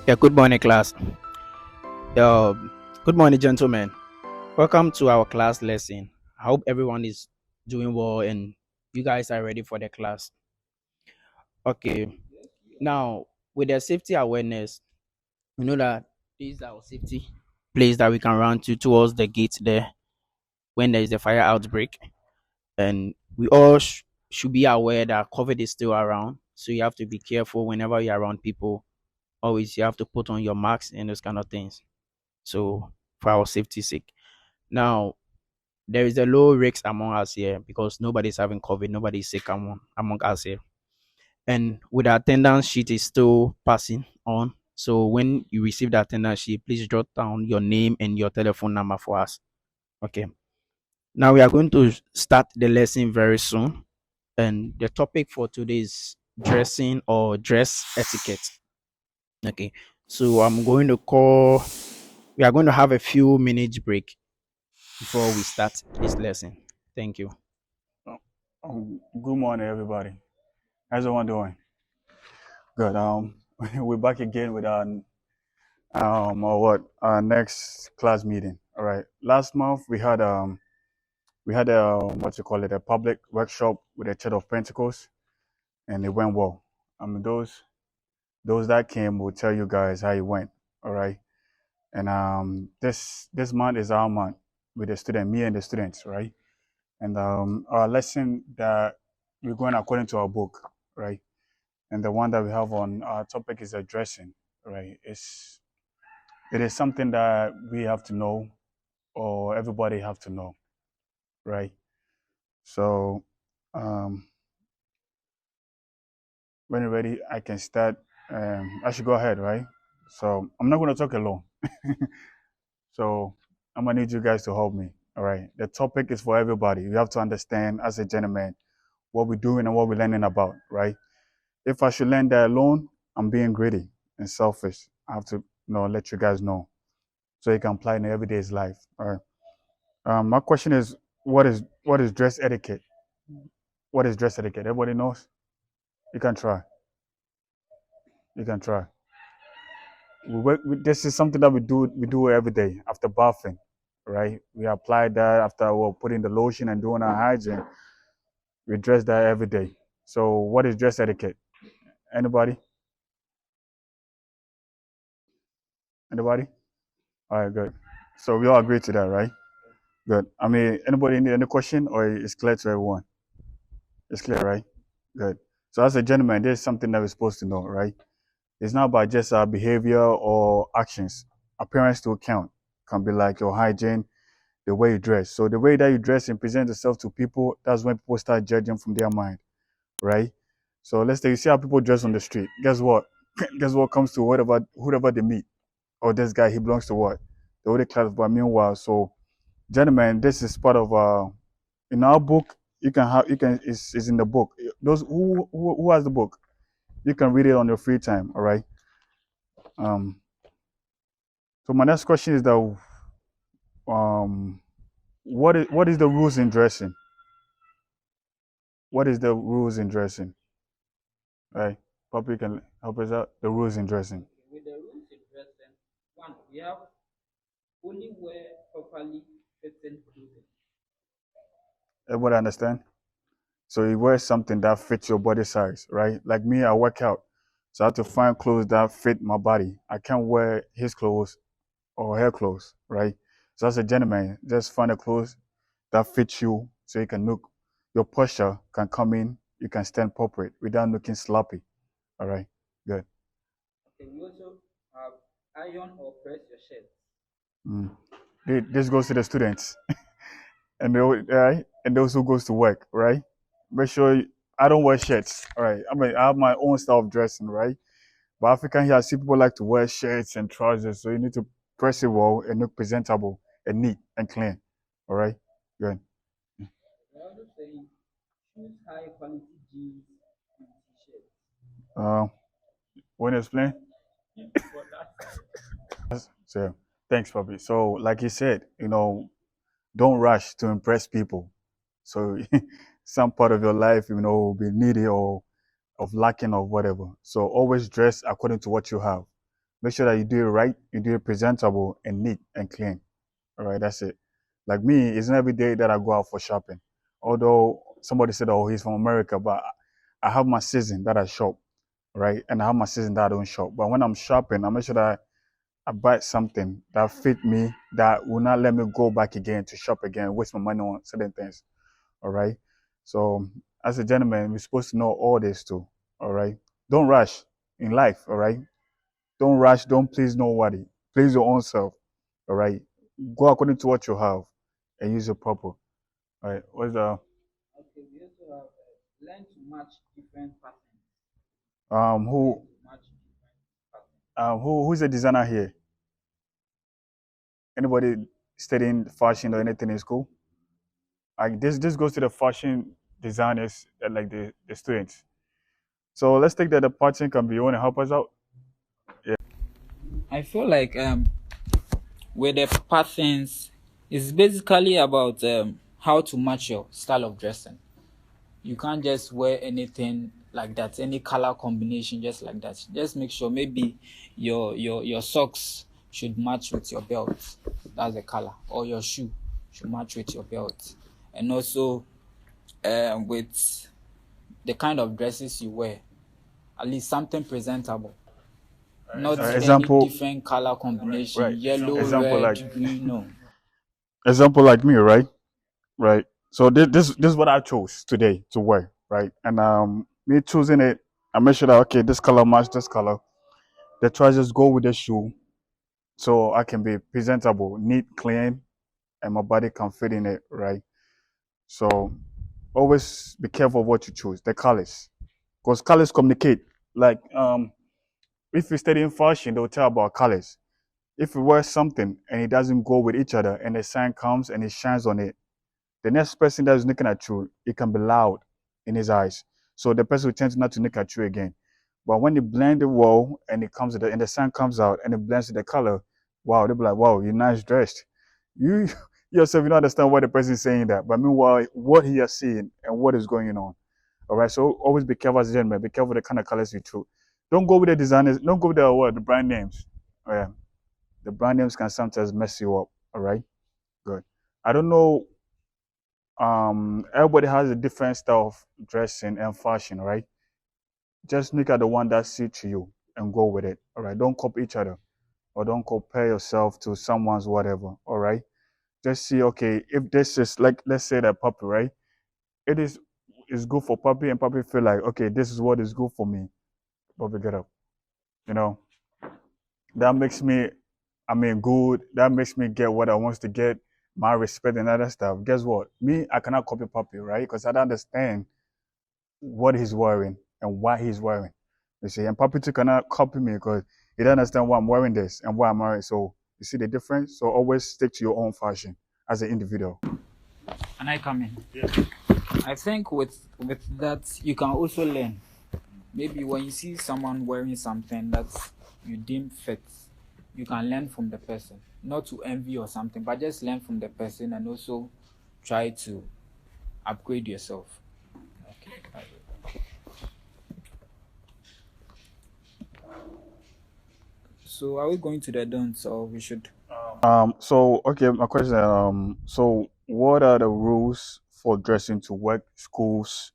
Yeah, good morning, class. Good morning, gentlemen. Welcome to our class lesson. I hope everyone is doing well and you guys are ready for the class. Okay, now with the safety awareness, we know that this is our safety place that we can run to towards the gate there when there is a fire outbreak. And we all should be aware that COVID is still around. So you have to be careful whenever you're around people. Always, you have to put on your masks and those kind of things. So, for our safety sake. Now, there is a low risk among us here because nobody's having COVID, nobody's sick among us here. And with the attendance sheet is still passing on. So when you receive the attendance sheet, please jot down your name and your telephone number for us. Okay. Now we are going to start the lesson very soon. And the topic for today is dressing or dress etiquette. Okay. So we are going to have a few minutes break before we start this lesson. Thank you. Good morning, everybody. How's everyone doing? Good. We're back again with our next class meeting. All right. Last month we had a public workshop with the Church of Pentecost, and it went well. Those that came will tell you guys how it went. All right. And this month is our month with me and the students, right? And our lesson that we're going according to our book, right? And the one that we have on our topic is addressing, right? It is something that we have to know, or everybody have to know, right? So um, when you're ready, I can start. I should go ahead, right? So I'm not going to talk alone. So I'm gonna need you guys to help me. All right. The topic is for everybody. You have to understand as a gentleman what we're doing and what we're learning about, right? If I should learn that alone, I'm being greedy and selfish. I have to, let you guys know so you can apply in everyday's life. All right. My question is, what is dress etiquette? What is dress etiquette? Everybody knows. You can try. You can try. This is something that we do every day after bathing, right? We apply that after we're putting the lotion and doing our hygiene. We dress that every day. So, what is dress etiquette? Anybody? Anybody? All right, good. So we all agree to that, right? Good. I mean, anybody need any question, or it's clear to everyone? It's clear, right? Good. So as a gentleman, there's something that we're supposed to know, right? It's not about just our behavior or actions. Appearance to count. Can be like your hygiene, the way you dress. So the way that you dress and present yourself to people, that's when people start judging from their mind, right? So let's say you see how people dress on the street. Guess what? Guess what comes to whoever they meet. Oh, this guy, he belongs to what? The other class. But meanwhile, so gentlemen, this is part of in our book. It's in the book. Those who has the book, you can read it on your free time. All right. Um. So my next question is that um, what is the rules in dressing? What is the rules in dressing? Right. Papi can help us out. The rules in dressing. With the rules in dressing, one, we have only wear properly fitting clothing. Everybody understand? So you wear something that fits your body size, right? Like me, I work out, so I have to find clothes that fit my body. I can't wear his clothes or her clothes, right? So as a gentleman, just find a clothes that fits you, so you can look, your posture can come in, you can stand appropriate without looking sloppy. All right, good. Okay, we also have iron or press your shirt. Mm. This goes to the students and right, and those who goes to work, right? Make sure I don't wear shirts. All right, I have my own style of dressing, right? But African here, I see people like to wear shirts and trousers, so you need to press it well and look presentable and neat and clean. All right, good. We're also saying choose high quality jeans and t-shirts. Uh, want to explain? For that, So, thanks, Bobby. So, like you said, don't rush to impress people. So, some part of your life, will be needy or of lacking or whatever. So, always dress according to what you have. Make sure that you do it right, you do it presentable and neat and clean. All right, that's it. Like me, it's not every day that I go out for shopping. Although somebody said, "Oh, he's from America," but I have my season that I shop, right? And I have my season that I don't shop. But when I'm shopping, I make sure that I buy something that fit me, that will not let me go back again to shop again, waste my money on certain things. All right. So as a gentleman, we're supposed to know all this too. All right. Don't rush in life. All right. Don't rush. Don't please nobody. Please your own self. All right. Go according to what you have and use it proper. All right. What's the Okay, we also have learn to match different patterns. who Learn to match different patterns. who's the designer here? Anybody studying fashion or anything in school? Like this goes to the fashion designers, like the students. So let's take that the pattern can be, you want to help us out? Yeah. I feel like with the patterns, it's basically about how to match your style of dressing. You can't just wear anything like that, any color combination just like that. Just make sure maybe your socks should match with your belt. That's the color, or your shoe should match with your belt, and also with the kind of dresses you wear, at least something presentable. Not any Example, different color combination, right? yellow, Example like red, green. No. me, right? Right. So this is what I chose today to wear, right? And me choosing it, I make sure that okay, this color match this color. The trousers go with the shoe, so I can be presentable, neat, clean, and my body can fit in it, right? So always be careful of what you choose. The colors, because colors communicate. Like if you study in fashion, they'll tell about colors. If you wear something and it doesn't go with each other, and the sun comes and it shines on it, the next person that is looking at you, it can be loud in his eyes. So the person will tend not to look at you again. But when you blend the wall and it comes and the sun comes out and it blends with the color, wow, they'll be like, wow, you're nice dressed. You yourself, you don't understand why the person is saying that. But meanwhile, what he is seeing and what is going on. All right. So always be careful as a gentleman. Be careful the kind of colors you choose. Don't go with the designers. Don't go with the brand names. Oh, yeah. The brand names can sometimes mess you up. All right. Good. I don't know, everybody has a different style of dressing and fashion, right? Just look at the one that suits you and go with it. All right. Don't copy each other or don't compare yourself to someone's whatever. All right. Just see, okay, if this is like, let's say that puppy, right? It is good for puppy and puppy feel like, okay, this is what is good for me. Puppy get up. You know, that makes me, I mean, good. That makes me get what I want to get, my respect and other stuff. Guess what? Me, I cannot copy puppy, right? Because I don't understand what he's wearing and why he's wearing. You see, and Papi too cannot copy me because he doesn't understand why I'm wearing this and why I'm wearing. So you see the difference. So always stick to your own fashion as an individual. And I come in. I think with that you can also learn. Maybe when you see someone wearing something that you deem fit, you can learn from the person. Not to envy or something, but just learn from the person and also try to upgrade yourself. Okay. So are we going to the don'ts or we should? So okay, my question. So what are the rules for dressing to work, schools,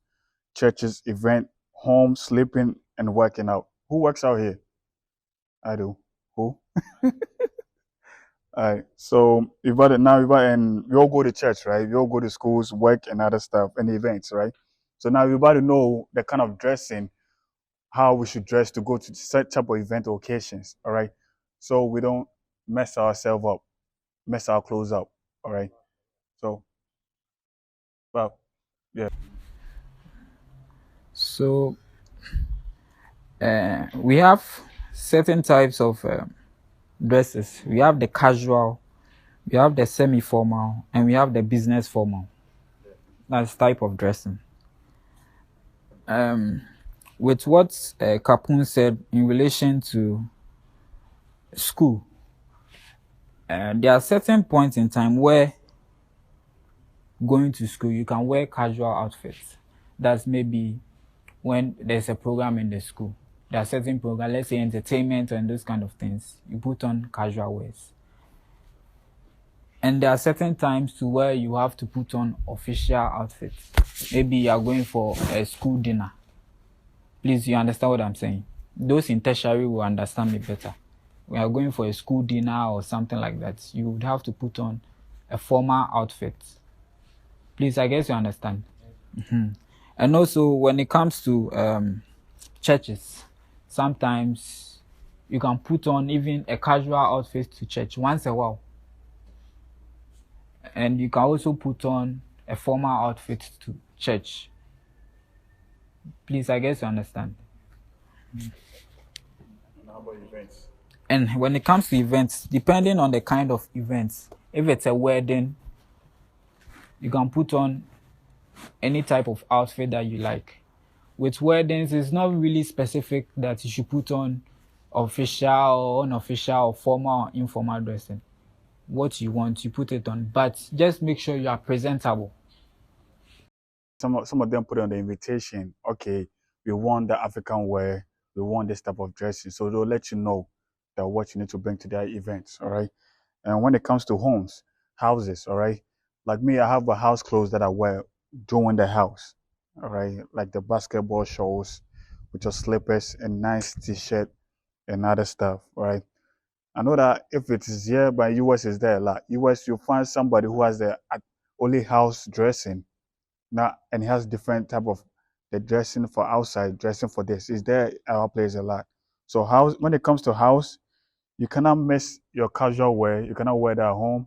churches, event, home, sleeping, and working out? Who works out here? I do. Who? All right. So and we all go to church, right? We all go to schools, work, and other stuff, and events, right? So now we about to know the kind of dressing, how we should dress to go to set type of event or occasions. All right. So we don't mess ourselves up, mess our clothes up. All right. So, well, yeah. So we have certain types of dresses. We have the casual, we have the semi-formal, and we have the business formal. That's type of dressing. Um, with what Kapun said in relation to school, there are certain points in time where going to school you can wear casual outfits. That's maybe when there's a program in the school. there are certain programs, let's say entertainment and those kind of things, you put on casual wears. And there are certain times to where you have to put on official outfits. Maybe you are going for a school dinner. Please, you understand what I'm saying? Those in tertiary will understand me better. We are going for a school dinner or something like that. You would have to put on a formal outfit. Please, I guess you understand. And also, when it comes to churches, sometimes you can put on even a casual outfit to church once a while. And you can also put on a formal outfit to church. Please, I guess you understand. And how about events? And when it comes to events, depending on the kind of events, if it's a wedding, you can put on any type of outfit that you like. With weddings, it's not really specific that you should put on official or unofficial or formal or informal dressing. What you want, you put it on, but just make sure you are presentable. Some of them put on the invitation, okay, we want the African wear, we want this type of dressing. So they'll let you know that what you need to bring to their events, all right? And when it comes to houses, all right, like me, I have a house clothes that I wear during the house, all right, like the basketball shorts with your slippers and nice t-shirt and other stuff, all right? I know that if it is here, but US is there a lot. US, you find somebody who has the only house dressing now, and he has different type of the dressing for outside, dressing for this. Is there at our place a lot? So house, when it comes to house, you cannot miss your casual wear. You cannot wear that at home.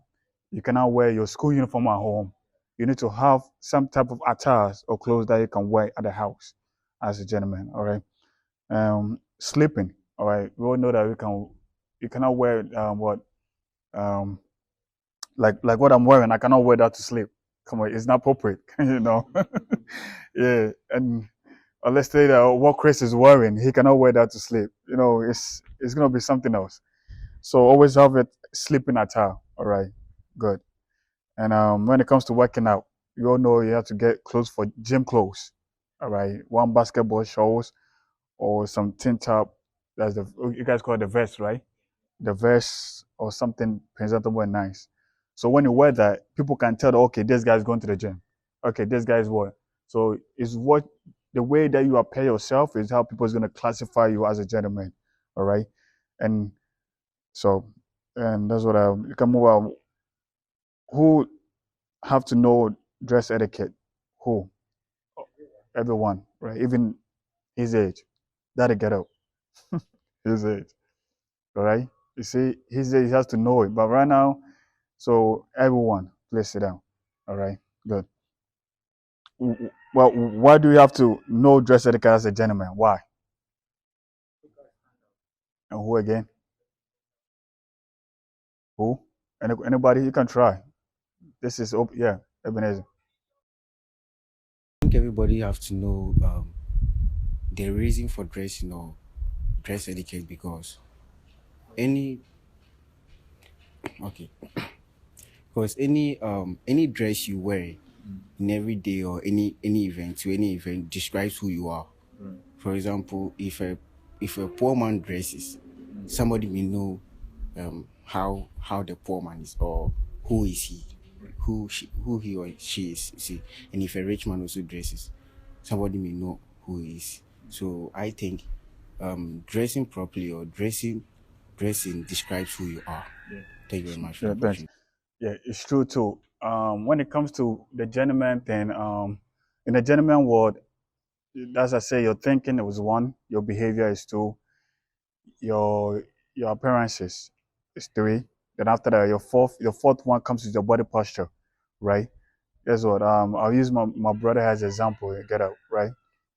You cannot wear your school uniform at home. You need to have some type of attires or clothes that you can wear at the house as a gentleman. All right. Sleeping. All right. We all know that you cannot wear um, like what I'm wearing. I cannot wear that to sleep. Come on, it's not appropriate, you know. Yeah, and let's say that what Chris is wearing, he cannot wear that to sleep. You know, it's gonna be something else. So always have it sleeping attire. All right, good. And when it comes to working out, you all know you have to get clothes for gym clothes. All right, one basketball shorts or some tin top. That's the you guys call it the vest, right? The vest or something presentable and nice. So when you wear that, people can tell, okay, this guy's going to the gym. Okay, this guy's what? So it's what the way that you appear yourself is how people is going to classify you as a gentleman. All right, and so and that's what you can move on. Who have to know dress etiquette? Who? Everyone, right? Even his age. That'll get up. His age. All right. You see, his age has to know it. But right now, so everyone, please sit down. All right, good. Well, why do you have to know dress etiquette as a gentleman? Why? And who again? Who? Anybody? You can try. This is open. Yeah, Ebenezer. Think everybody have to know the reason for dressing or dress etiquette because any okay because any dress you wear in every day or any event to any event describes who you are. For example, if a poor man dresses, somebody may know how the poor man is or who is he, who he or she is. You see, and if a rich man also dresses, somebody may know who he is. So I think dressing properly or dressing describes who you are. Thank you very much for the Yeah, thanks. opportunity. Yeah, it's true too. When it comes to the gentleman thing, in the gentleman world, as I say, your thinking is one, your behavior is two, your your appearances is three. Then after that, your fourth one comes with your body posture, right? Guess what? I'll use my brother as an example. Get out, right?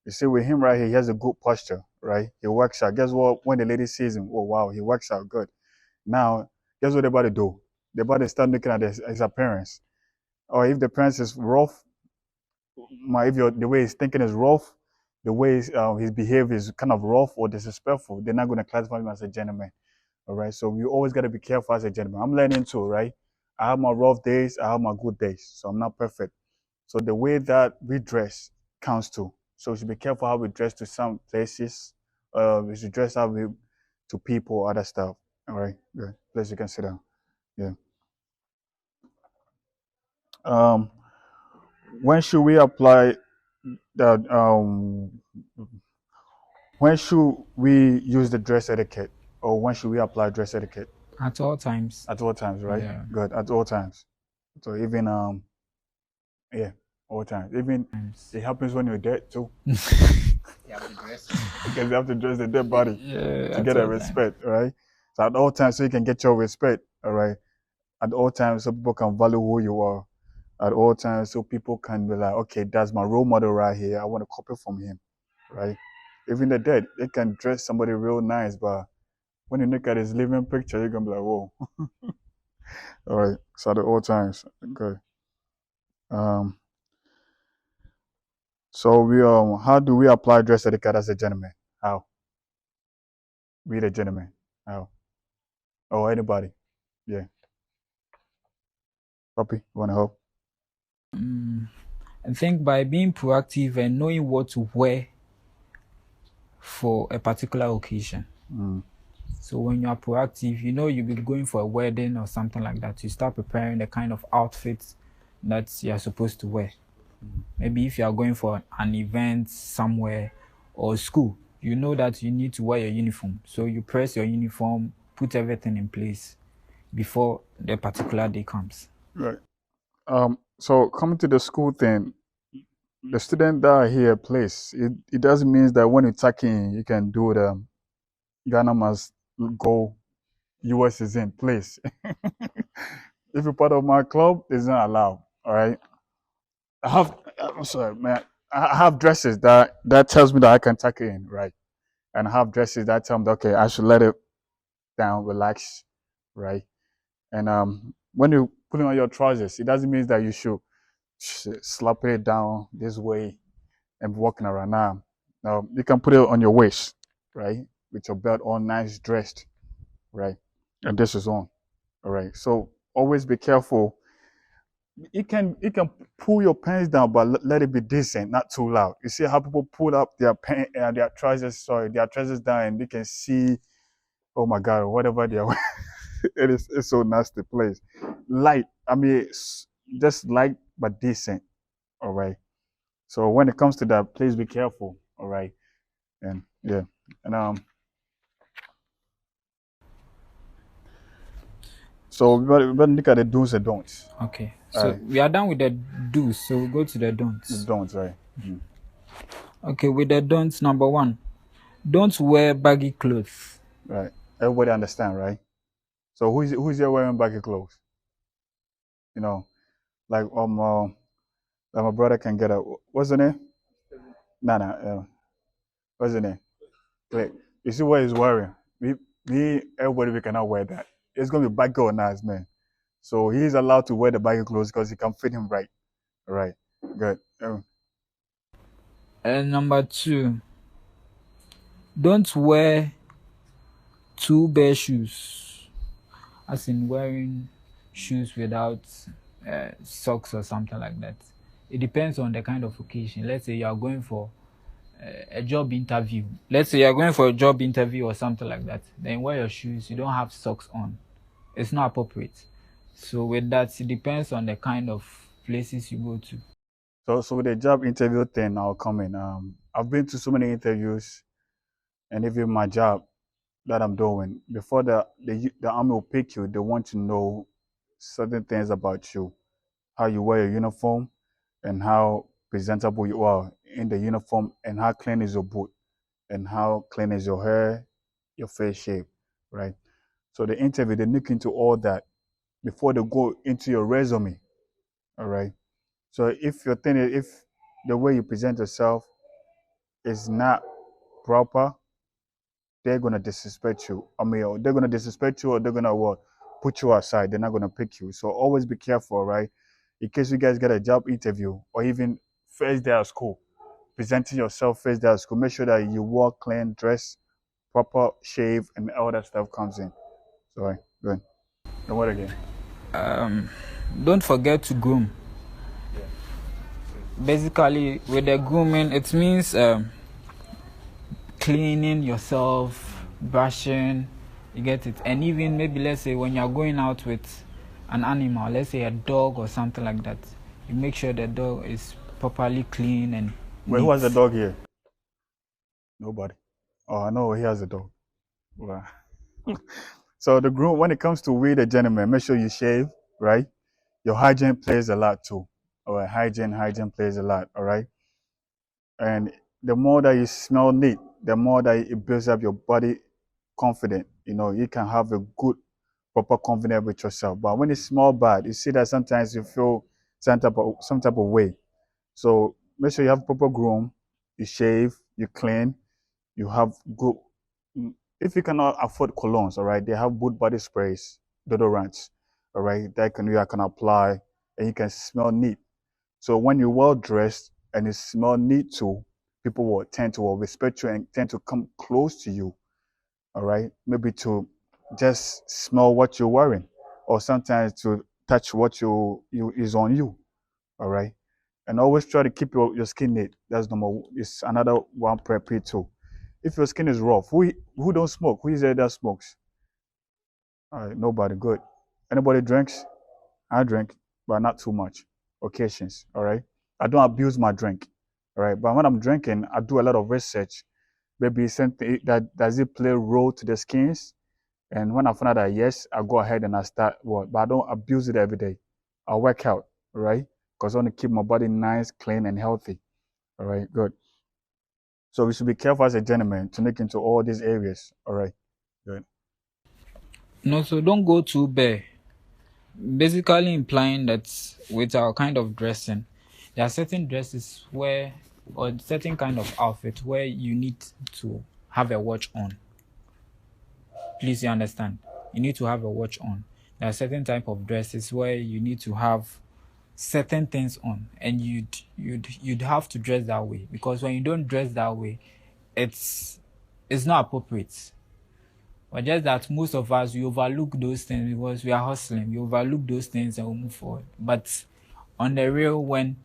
You see, with him right here, he has a good posture, right? He works out. Guess what? When the lady sees him, oh wow, he works out good. Now, guess what they're about to do? They're about to start looking at his appearance. Or if the appearance is rough, if the way he's thinking is rough, the way his behavior is kind of rough or disrespectful, they're not going to classify him as a gentleman. All right. So we always got to be careful as a gentleman. I'm learning too, right? I have my rough days, I have my good days. So I'm not perfect. So the way that we dress counts too. So we should be careful how we dress to some places You should dress up to people, other stuff. All right, good. Please, you can sit down. Yeah. Um, when should we apply that? When should we use the dress etiquette, or when should we apply dress etiquette? At all times. At all times, right? Yeah. Good. At all times. So even yeah, all times. Even it happens when you're dead too. You have to dress. Because you have to dress the dead body Yeah, to get a respect, all right? So at all times, so you can get your respect, all right? At all times, so people can value who you are. At all times, so people can be like, okay, that's my role model right here. I want to copy from him, right? Even the dead, they can dress somebody real nice, but when you look at his living picture, you're gonna be like, whoa. All right. So at all times, okay. Um. So how do we apply dress etiquette as a gentleman? How? Be the gentleman. How? Oh, anybody? Yeah. Puppy, you want to help? I think by being proactive and knowing what to wear for a particular occasion. Mm. So when you are proactive, you know you'll be going for a wedding or something like that. You start preparing the kind of outfits that you are supposed to wear. Maybe if you are going for an event somewhere or school, you know that you need to wear your uniform. So you press your uniform, put everything in place before the particular day comes. Right. So coming to the school thing, the student that are here place, it doesn't mean that when you tuck in, you can do the Ghana must go, US is in place. If you're part of my club, it's not allowed. All right. I'm sorry, man. I have dresses that tells me that I can tuck in, right? And I have dresses that tell me, okay, I should let it down, relax, right? And when you put on your trousers, it doesn't mean that you should slap it down this way and walking around. Now you can put it on your waist, right, with your belt all nice dressed, right, and this is on. All right. So always be careful. You can pull your pants down, but let it be decent, not too loud. You see how people pull up their their trousers down, and they can see, oh my God, whatever they are. It's so nasty place. Light, I mean, just light but decent. All right. So when it comes to that, please be careful. All right. And yeah, and so we better look at the do's and don'ts. Okay. So we are done with the do's, so we'll go to the don'ts. The don'ts, right? Okay, with the don'ts, number one, don't wear baggy clothes. Right. Everybody understand, right? So who's here wearing baggy clothes? You know, like like my brother can get a what's the name? Nah. What's the name? Like, you see what he's wearing? Everybody, we cannot wear that. It's gonna be baggy or nice, man. So he's allowed to wear the baggy clothes because it can fit him right. All right. Good. And number two, don't wear too bare shoes, as in wearing shoes without socks or something like that. It depends on the kind of occasion. Let's say you are going for a job interview. Let's say you are going for a job interview or something like that. Then wear your shoes. You don't have socks on. It's not appropriate. So with that, it depends on the kind of places you go to. So with the job interview thing, I'll come in. I've been to so many interviews, and even my job that I'm doing, before the army will pick you, they want to know certain things about you, how you wear your uniform, and how presentable you are in the uniform, and how clean is your boot, and how clean is your hair, your face shape, right? So the interview, they look into all that before they go into your resume, all right? So if your thing is, if the way you present yourself is not proper, they're gonna disrespect you. I mean, or they're gonna disrespect you, or they're gonna what? Put you aside. They're not gonna pick you. So always be careful, right? In case you guys get a job interview or even first day of school, presenting yourself first day of school, make sure that you walk clean, dress proper, shave, and all that stuff comes in. Sorry, good. And what again? Don't forget to groom. Basically, with the grooming, it means cleaning yourself, brushing, you get it. And even maybe let's say when you're going out with an animal, let's say a dog or something like that, you make sure the dog is properly clean and Wait, who has a neat. dog here? Nobody. Oh, I know he has a dog. Wow. So the groom, when it comes to we the gentlemen, make sure you shave, right? Your hygiene plays a lot too. All right, hygiene plays a lot. All right, and the more that you smell neat, the more that it builds up your body confident. You know, you can have a good, proper confidence with yourself. But when it smell bad, you see that sometimes you feel some type of way. So make sure you have proper groom, you shave, you clean, you have good. If you cannot afford colognes, all right, they have good body sprays, deodorants, all right, that you can apply and you can smell neat. So when you're well dressed and you smell neat too, people will tend to respect you and tend to come close to you, all right, maybe to just smell what you're wearing, or sometimes to touch what you is on you, all right. And always try to keep your skin neat. That's it's another one prep too. If your skin is rough, who don't smoke? Who is there that smokes? All right, nobody. Good. Anybody drinks? I drink, but not too much. Occasions. All right. I don't abuse my drink. All right. But when I'm drinking, I do a lot of research. Maybe something that does it play a role to the skins? And when I find out that yes, I go ahead and I start what, but I don't abuse it every day. I work out, all right? Because I want to keep my body nice, clean, and healthy. All right, good. So we should be careful as a gentleman to look into all these areas. All right, good. No, so don't go too bare. Basically implying that with our kind of dressing, there are certain dresses where, or certain kind of outfit where you need to have a watch on. Please, you understand? You need to have a watch on. There are certain type of dresses where you need to have certain things on, and you'd have to dress that way, because when you don't dress that way, it's not appropriate. But just that most of us, we overlook those things because we are hustling. We overlook those things and we move forward. But on the real, when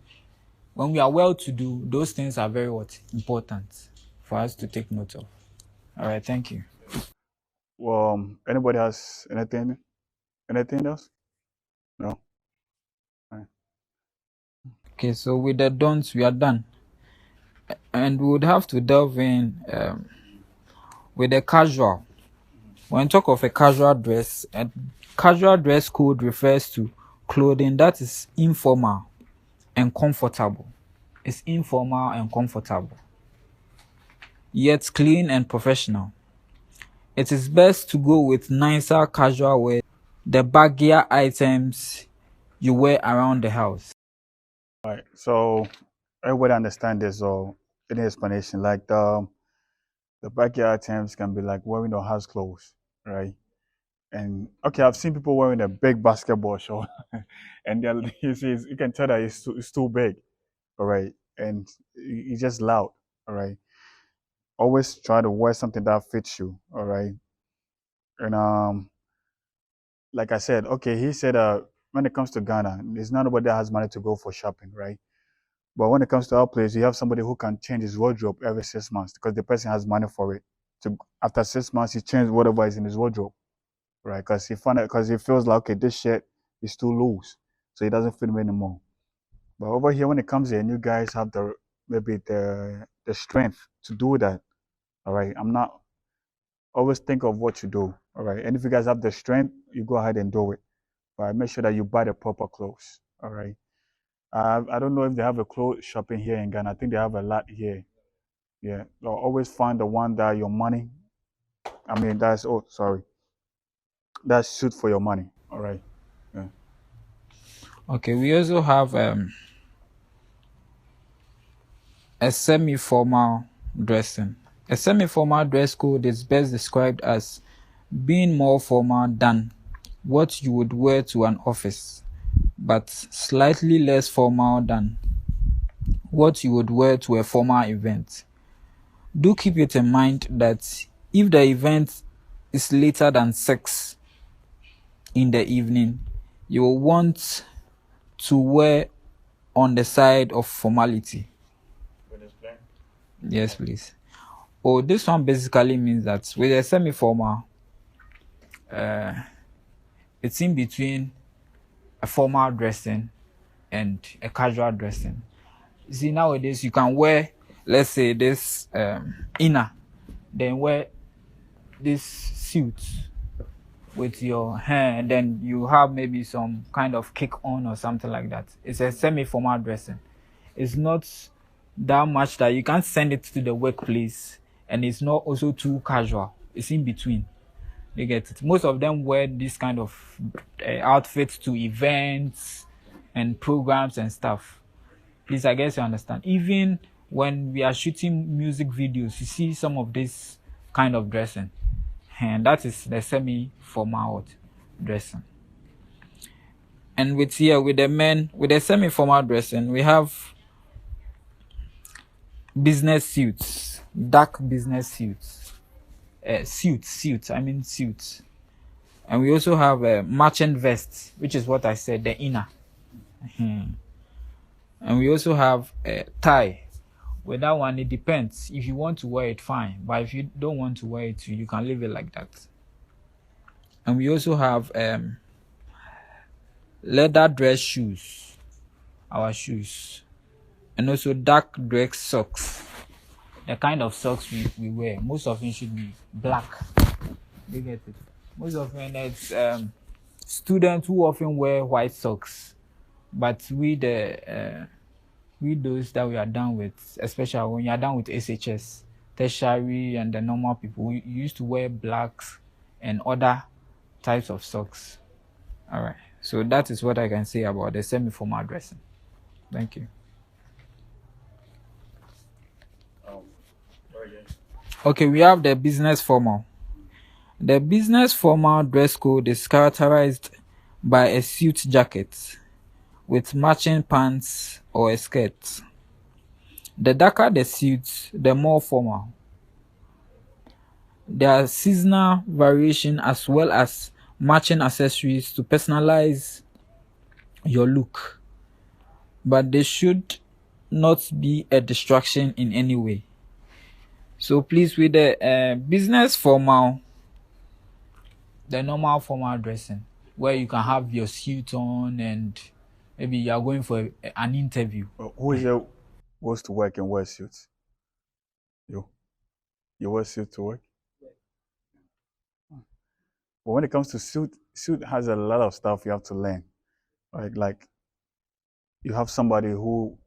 we are well to do, those things are very important for us to take note of. All right, thank you. Well, anybody has anything else? No. All right. Okay, so with the don'ts, we are done. And we would have to delve in with the casual. When you talk of a casual dress, a casual dress code refers to clothing that is informal and comfortable. It's informal and comfortable, yet clean and professional. It is best to go with nicer casual wear, the baggier items you wear around the house. All right. So everybody understand this or any explanation? Like the backyard items can be like wearing the house clothes, right? And okay, I've seen people wearing a big basketball short, and they're, you can tell that it's too big, all right, and it's just loud, all right. Always try to wear something that fits you, all right. And like I said, okay, he said when it comes to Ghana, there's not nobody that has money to go for shopping, right? But when it comes to our place, you have somebody who can change his wardrobe every 6 months because the person has money for it. To after 6 months, he changes whatever is in his wardrobe, right? Because he feels like okay, this shirt is too loose, so it doesn't fit me anymore. But over here, when it comes in, you guys have maybe the strength to do that. All right, I'm not always think of what you do. All right, and if you guys have the strength, you go ahead and do it. All right, make sure that you buy the proper clothes. All right. I don't know if they have a clothes shopping here in Ghana. I think they have a lot here. Yeah, so always find the one that your money. I mean, that's suit for your money. All right. Yeah. Okay, we also have a semi-formal dressing. A semi-formal dress code is best described as being more formal than what you would wear to an office, but slightly less formal than what you would wear to a formal event. Do keep it in mind that if the event is later than 6 in the evening, you will want to wear on the side of formality. Yes, please. Oh, this one basically means that with a semi-formal, it's in between a formal dressing and a casual dressing. You see, nowadays you can wear, let's say, this inner, then wear this suit with your hair, and then you have maybe some kind of kick on or something like that. It's a semi-formal dressing. It's not that much that you can't send it to the workplace, and it's not also too casual. It's in between. You get it. Most of them wear this kind of outfits to events and programs and stuff. Please, I guess you understand. Even when we are shooting music videos, you see some of this kind of dressing, and that is the semi-formal dressing. And with the men, with the semi-formal dressing, we have business suits, dark business suits, suits. I mean suits. And we also have a merchant vest, which is what I said, the inner. And we also have a tie. With that one, it depends. If you want to wear it, fine. But if you don't want to wear it, you can leave it like that. And we also have leather dress shoes, our shoes. And also dark dress socks. The kind of socks we wear. Most of them should be black. You get it? Most of them, it's students who often wear white socks. But we those that we are done with, especially when you are done with SHS, tertiary and the normal people, we used to wear blacks and other types of socks. All right. So that is what I can say about the semi-formal dressing. Thank you. Okay, we have the business formal. The business formal dress code is characterized by a suit jacket with matching pants or a skirt. The darker the suit, the more formal. There are seasonal variation as well as matching accessories to personalize your look, but they should not be a distraction in any way. So please, with the business formal, the normal formal dressing, where you can have your suit on and maybe you are going for an interview. Who is there goes to work and wears suits? You. You wear suit to work? But when it comes to suit has a lot of stuff you have to learn. Right? Like you have somebody who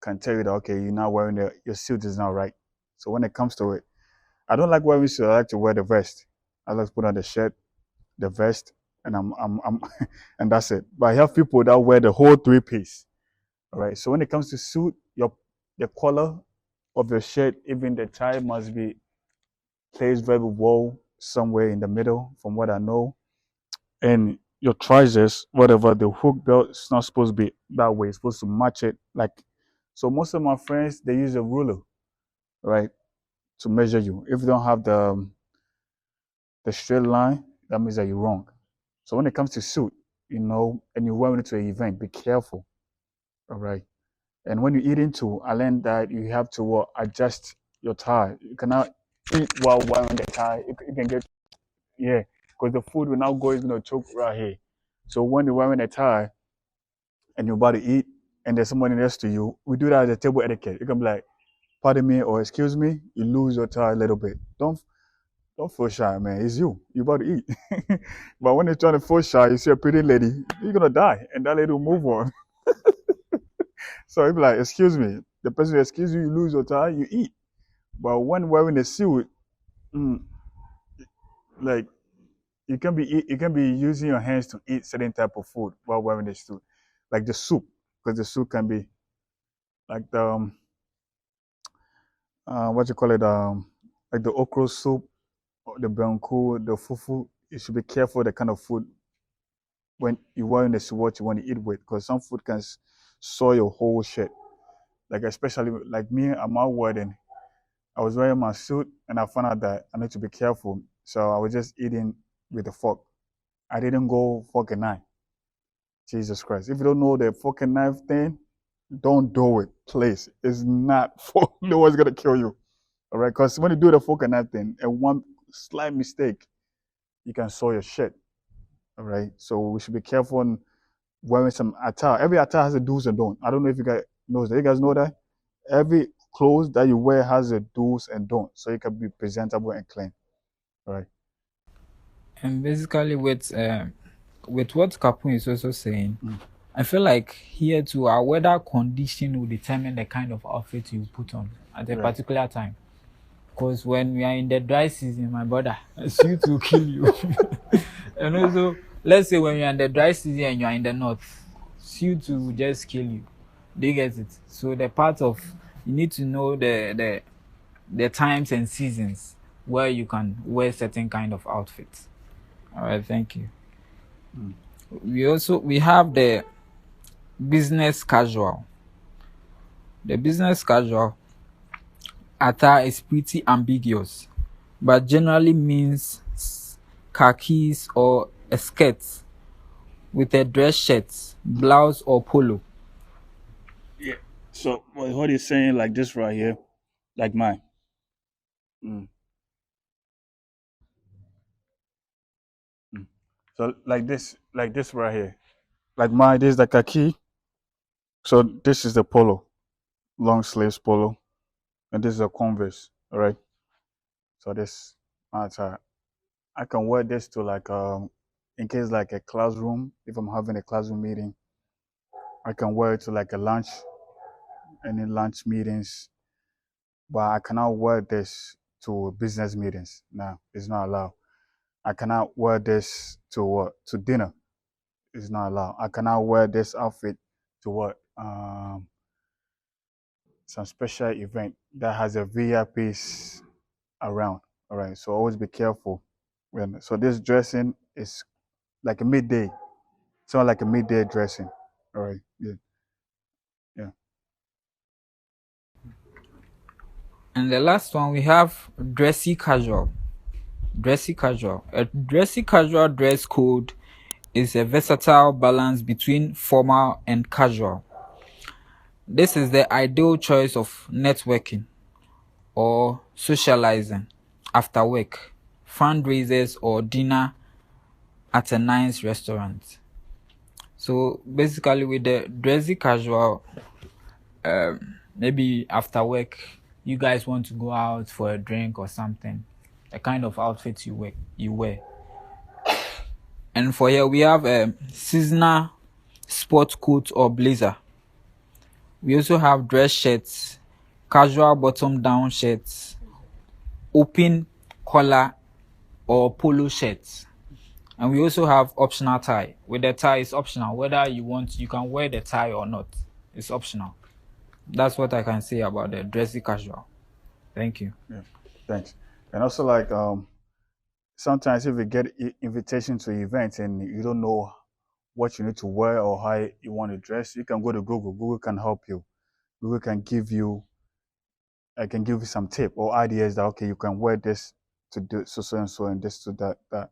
can tell you that okay, you're not wearing your suit is not right. So when it comes to it, I don't like wearing suit. I like to wear the vest. I like to put on the shirt, the vest, and I'm and that's it. But I have people that wear the whole three-piece. All right. So when it comes to suit, the collar of your shirt, even the tie must be placed very well somewhere in the middle, from what I know. And your trousers, whatever, the hook belt is not supposed to be that way. It's supposed to match it. Like, so most of my friends, they use a ruler, right, to measure you. If you don't have the straight line, that means that you're wrong. So when it comes to suit, and you're wearing it to an event, be careful, all right. And when you eat into, I learned that you have to adjust your tie. You cannot eat while wearing the tie. You can get, yeah, because the food will now go, is going to choke right here. So when you're wearing a tie and you're about to eat and there's somebody next to you, we do that as a table etiquette. You can be like, pardon me or excuse me, you lose your tie a little bit. Don't feel shy, man. It's you. You about to eat. But when you're trying to feel shy, you see a pretty lady, you're gonna die, and that lady will move on. So you'll be like, excuse me. The person who excuse you, you lose your tie, you eat. But when wearing a suit, mm, like you can be using your hands to eat certain type of food while wearing the suit, like the soup, because the soup can be like the what you call it like the okra soup, or the banku, the fufu. You should be careful the kind of food when you're wearing the suit what you want to eat with, because some food can soil your whole shit. Like especially like me at my wedding, I was wearing my suit and I found out that I need to be careful. So I was just eating with a fork. I didn't go fork and knife. Jesus Christ. If you don't know the fork and knife thing, don't do it, please. It's not for no one's gonna kill you. All right, because when you do the coconut thing, and one slight mistake, you can soil your shit. All right, so we should be careful on wearing some attire. Every attire has a do's and don't. I don't know if you guys knows that. You guys know that every clothes that you wear has a do's and don't, so you can be presentable and clean. All right. And basically, with what Kapun is also saying, Mm. I feel like here too, our weather condition will determine the kind of outfit you put on at a Yeah. particular time. Because when we are in the dry season, my brother, suit will kill you. And also, let's say when you're in the dry season and you're in the north, suit will just kill you. Do you get it? So the part of you need to know the times and seasons where you can wear certain kind of outfits. All right, thank you. Mm. We have the business casual. The business casual attire is pretty ambiguous, but generally means khakis or a skirt with a dress shirt, blouse or polo. Yeah. So what he's saying, like this right here, like mine. Mm. Mm. So like this right here, like mine. This is the khaki. So this is the polo, long sleeves polo, and this is a Converse. All right. So this my attire. I can wear this to like in case like a classroom. If I'm having a classroom meeting, I can wear it to like a lunch, any lunch meetings. But I cannot wear this to business meetings. No, it's not allowed. I cannot wear this to what? To dinner. It's not allowed. I cannot wear this outfit to what? Some special event that has a VIPs around. All right. So always be careful. So this dressing is like a midday. It's not like a midday dressing. All right. Yeah. Yeah. And the last one we have dressy casual. Dressy casual. A dressy casual dress code is a versatile balance between formal and casual. This is the ideal choice of networking or socializing after work, fundraisers, or dinner at a nice restaurant. So basically, with the dressy casual, maybe after work, you guys want to go out for a drink or something, the kind of outfit you wear. And for here, we have a seasonal sport coat or blazer. We also have dress shirts, casual bottom down shirts, open collar or polo shirts. And we also have optional tie. With the tie, it's optional. Whether you can wear the tie or not. It's optional. That's what I can say about the dressy casual. Thank you. Yeah. Thanks. And also like sometimes if you get invitation to events and you don't know what you need to wear or how you want to dress, you can go to Google. Google can help you. Google can give you I can give you some tip or ideas that okay, you can wear this to do so and so and this to that.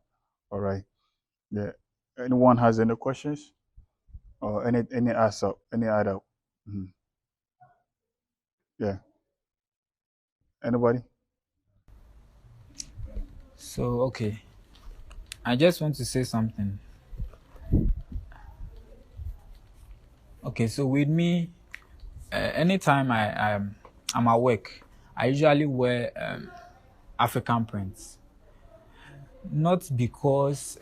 All right. Yeah. Anyone has any questions or any answer any other? Mhm. Yeah. Anybody? So, okay. I just want to say something. Okay, so with me, anytime I'm at work, I usually wear African prints. Not because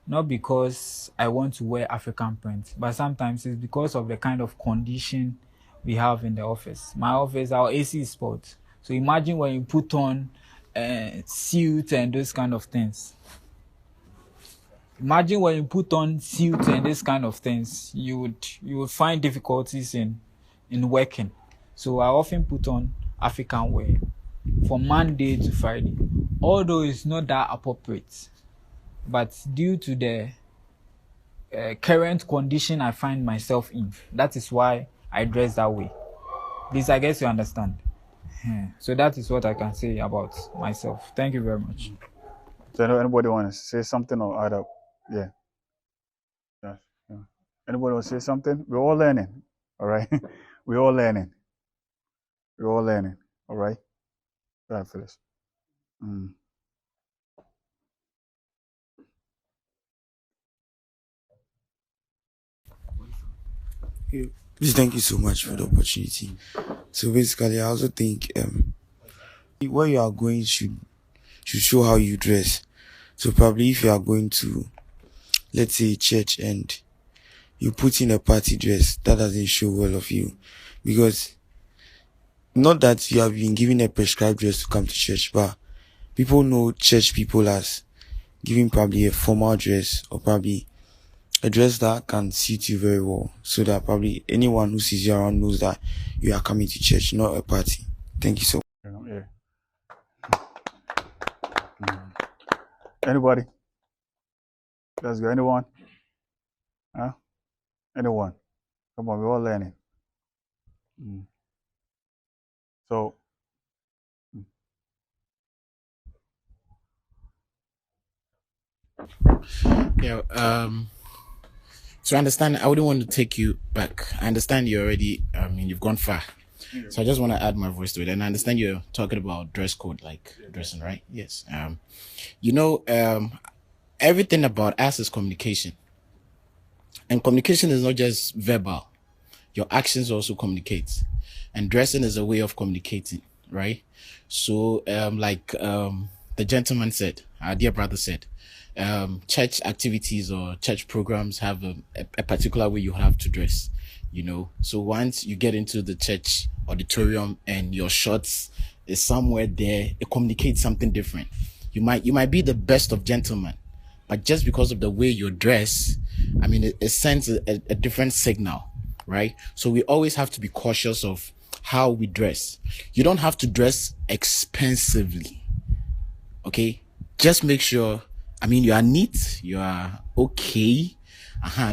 not because I want to wear African print, but sometimes it's because of the kind of condition we have in the office. My office, our AC is spot. So imagine when you put on suit and those kind of things. Imagine when you put on suit and this kind of things, you would find difficulties in working. So I often put on African wear from Monday to Friday, although it's not that appropriate. But due to the current condition I find myself in, that is why I dress that way. Please, I guess you understand. So that is what I can say about myself. Thank you very much. So anybody want to say something or add up? Yeah. Yeah. Yeah. Anybody want to say something? We're all learning. All right. We're all learning. We're all learning. All right. Go ahead, Phyllis. Mm. Yeah. Please, thank you so much for the opportunity. So basically, I also think where you are going should show how you dress. So probably if you are going to, let's say, church, and you put in a party dress, that doesn't show well of you, because not that you have been given a prescribed dress to come to church, but people know church people as giving probably a formal dress, or probably a dress that can suit you very well, so that probably anyone who sees you around knows that you are coming to church, not a party. Thank you so much. Yeah. Anybody? Let's go. Anyone? Huh? Anyone? Come on, we're all learning. Mm. So, Yeah. So I understand. I wouldn't want to take you back. I understand you already. I mean, you've gone far. So I just want to add my voice to it. And I understand you're talking about dress code, like dressing, right? Yes. You know, everything about us is communication, and communication is not just verbal. Your actions also communicate, and dressing is a way of communicating, right? So the gentleman said, our dear brother said, church activities or church programs have a particular way you have to dress, you know. So once you get into the church auditorium and your shorts is somewhere there, it communicates something different. You might be the best of gentlemen, but just because of the way you dress, I mean, it sends a different signal, right? So we always have to be cautious of how we dress. You don't have to dress expensively, okay? Just make sure, I mean, you are neat, you are okay.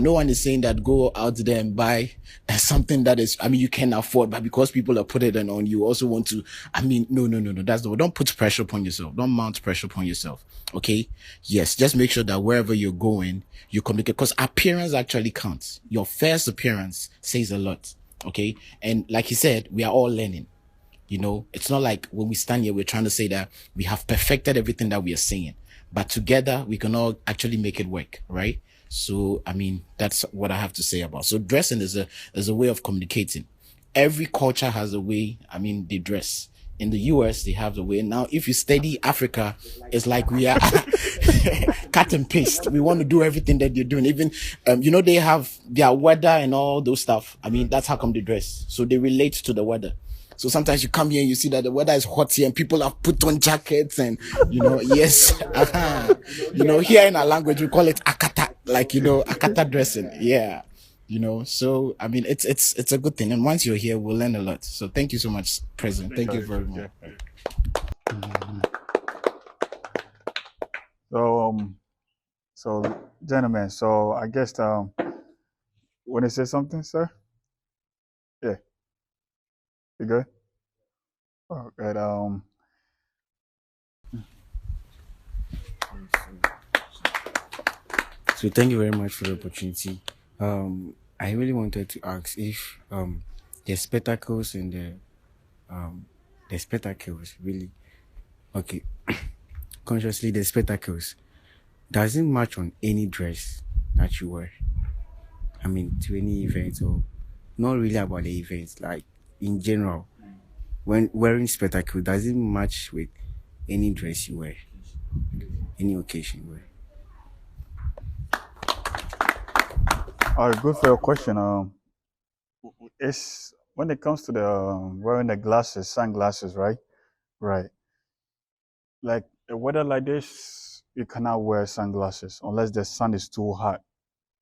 No one is saying that go out there and buy something that is, I mean, you can afford, but because people are putting it on, you also want to, I mean, no. That's the, don't put pressure upon yourself. Don't mount pressure upon yourself. Okay. Yes. Just make sure that wherever you're going, you communicate, because appearance actually counts. Your first appearance says a lot. Okay. And like he said, we are all learning. You know, it's not like when we stand here, we're trying to say that we have perfected everything that we are saying, but together we can all actually make it work, right? So, I mean, that's what I have to say about. So dressing is a way of communicating. Every culture has a way, I mean, they dress. In the US, they have the way. Now, if you study Africa, it's like we are cut and paste. We want to do everything that they're doing. Even, you know, they have their weather and all those stuff. I mean, that's how come they dress. So they relate to the weather. So sometimes you come here and you see that the weather is hot here and people have put on jackets and, you know, yes. You know, here in our language, we call it akata, like, you know, akata dressing. Yeah. You know, so, I mean, it's a good thing. And once you're here, we'll learn a lot. So thank you so much, President. Thank you very much. so gentlemen, so I guess want to say something, sir? Yeah, you good? Oh, good. So thank you very much for the opportunity. I really wanted to ask if the spectacles and the spectacles really okay consciously the spectacles doesn't match on any dress that you wear. I mean, to any event, or not really about the events, like in general, when wearing spectacle doesn't match with any dress you wear, any occasion you wear. All right, good for your question. It's when it comes to the wearing the glasses, sunglasses, right? Right. Like a weather like this, you cannot wear sunglasses unless the sun is too hot,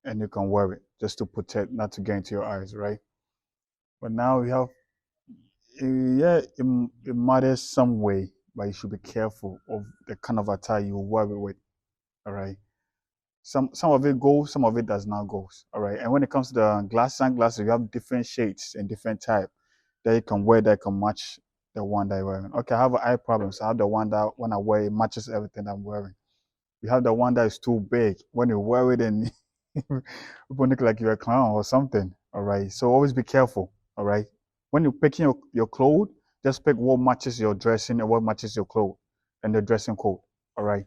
and you can wear it just to protect, not to get into your eyes, right? But now we have, yeah, it matters some way, but you should be careful of the kind of attire you wear it with. All right. Some of it goes, some of it does not go. All right. And when it comes to the sunglasses, you have different shades and different type that you can wear that can match the one that you're wearing. Okay, I have eye problems. I have the one that when I wear it matches everything I'm wearing. You have the one that is too big. When you wear it and people look like you're a clown or something. All right. So always be careful. All right. When you're picking your clothes, Just pick what matches your dressing and what matches your clothes and the dressing code. All right.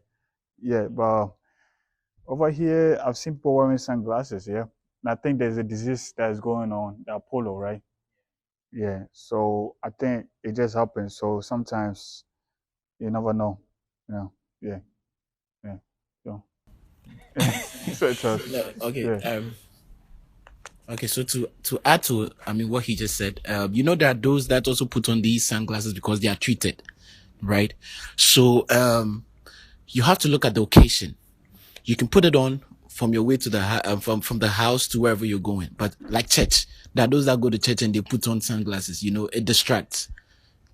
Yeah, but over here I've seen people wearing sunglasses. Yeah, and I think there's a disease that is going on, the Apollo, right? Yeah. So I think it just happens. So sometimes you never know. You know. Yeah. Yeah. So. So it does. No, okay. Yeah. Okay, so to add to, I mean, what he just said, you know, there are those that also put on these sunglasses because they are treated, right? So, you have to look at the occasion. You can put it on from your way to the from the house to wherever you're going. But like church, there are those that go to church and they put on sunglasses. You know, it distracts.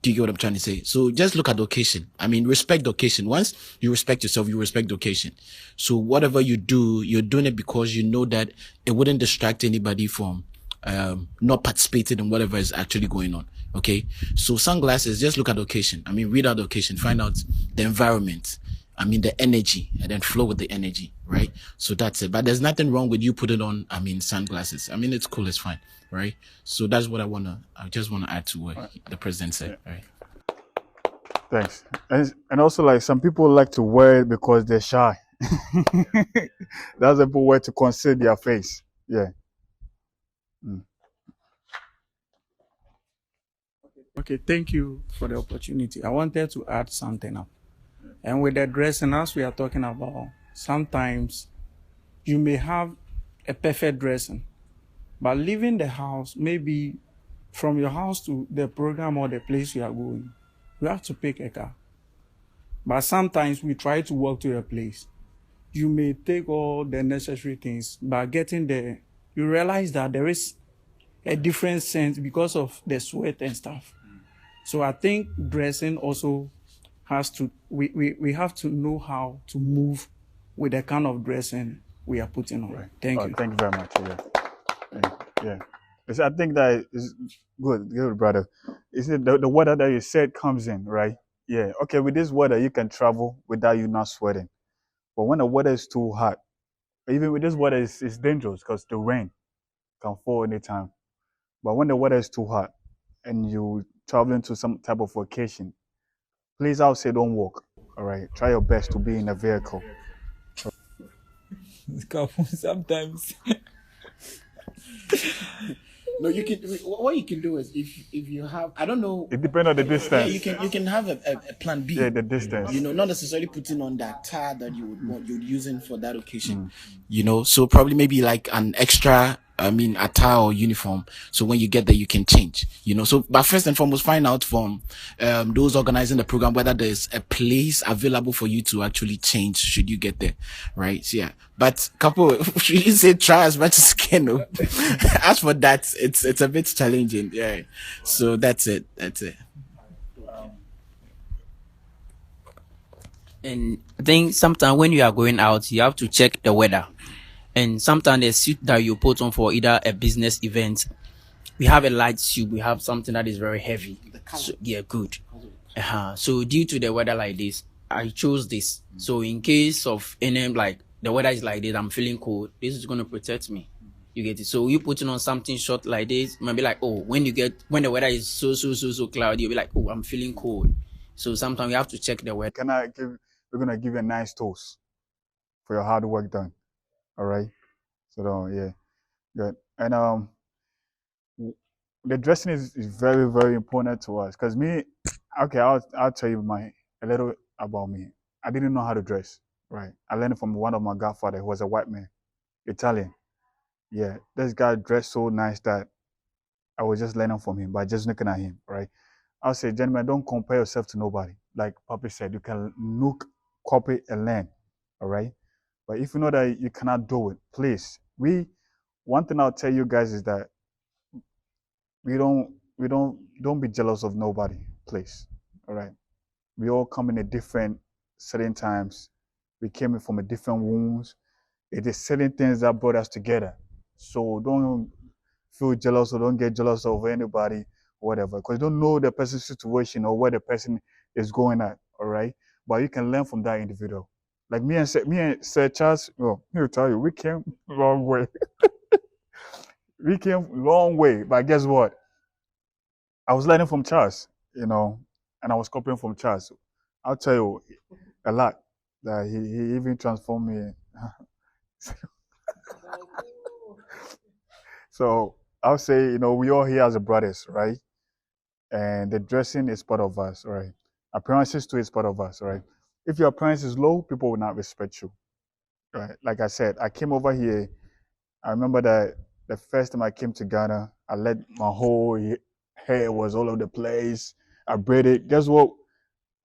Do you get what I'm trying to say? So just look at the occasion. I mean, respect the occasion. Once you respect yourself, you respect the occasion. So whatever you do, you're doing it because you know that it wouldn't distract anybody from not participating in whatever is actually going on. Okay. So sunglasses, just look at the occasion. I mean, read out the occasion, find out the environment. I mean, the energy, and then flow with the energy, right? So that's it. But there's nothing wrong with you putting on, I mean, sunglasses. I mean, it's cool, it's fine, right? So that's what I just wanna add to what the president said, right? Thanks. And also like some people like to wear it because they're shy. That's the people wear to conceal their face. Yeah. Mm. Okay, thank you for the opportunity. I wanted to add something up. And with the dressing, as we are talking about, sometimes you may have a perfect dressing, but leaving the house, maybe from your house to the program or the place you are going, you have to pick a car. But sometimes we try to walk to a place. You may take all the necessary things, but getting there, you realize that there is a different sense because of the sweat and stuff. So I think dressing also has to, we have to know how to move with the kind of dressing we are putting on. Right. Thank you. Thank you very much. Yeah. Yeah. I think that is good, brother. Is it the weather that you said comes in, right? Yeah. Okay, with this weather, you can travel without you not sweating. But when the weather is too hot, even with this weather, it's dangerous because the rain can fall anytime. But when the weather is too hot and you traveling to some type of vacation, please, I would say don't walk. All right. Try your best to be in a vehicle. Sometimes. No, you can. What you can do is if you have, I don't know. It depends on the Yeah, distance. you can have a plan B. Yeah, the distance. You know, not necessarily putting on that tie that you would want you're using for that occasion. You know, so probably maybe like an extra, I mean, attire or uniform. So when you get there, you can change. You know, so but first and foremost, find out from those organizing the program whether there's a place available for you to actually change should you get there, right? So, yeah. But couple, should you say try as much as you can? No? As for that, it's a bit challenging. Yeah. So that's it. That's it. And I think sometimes when you are going out, you have to check the weather. And sometimes the suit that you put on for either a business event, we have a light suit, we have something that is very heavy. So, yeah, good. So due to the weather like this, I chose this. So in case of any like the weather is like this, I'm feeling cold. This is going to protect me. You get it. So you putting on something short like this, might be like, oh, when the weather is so cloudy, you'll be like, oh, I'm feeling cold. So sometimes you have to check the weather. We're gonna give you a nice toast for your hard work done. All right. So yeah, good. And the dressing is very very important to us because me, okay, I'll tell you a little about me. I didn't know how to dress. Right. I learned it from one of my godfather who was a white man, Italian. Yeah, this guy dressed so nice that I was just learning from him by just looking at him. Right. I'll say, gentlemen, don't compare yourself to nobody. Like Papi said, you can look, copy, and learn. All right. But if you know that you cannot do it, please. One thing I'll tell you guys is that don't be jealous of nobody, please. All right. We all come in a different certain times. We came in from a different wounds. It is certain things that brought us together. So don't feel jealous or don't get jealous of anybody, whatever, because you don't know the person's situation or where the person is going at. All right, but you can learn from that individual. Like me and Sir Charles. Well, let me tell you, we came a long way. We came a long way, but guess what? I was learning from Charles. and I was copying from Charles. I'll tell you a lot that he even transformed me. So I'll say, we all here as a brothers, right? And the dressing is part of us, right? Appearances too is part of us, right? If your appearance is low, people will not respect you, right? Like I said, I came over here. I remember that the first time I came to Ghana, I let my whole hair was all over the place. I braided. Guess what?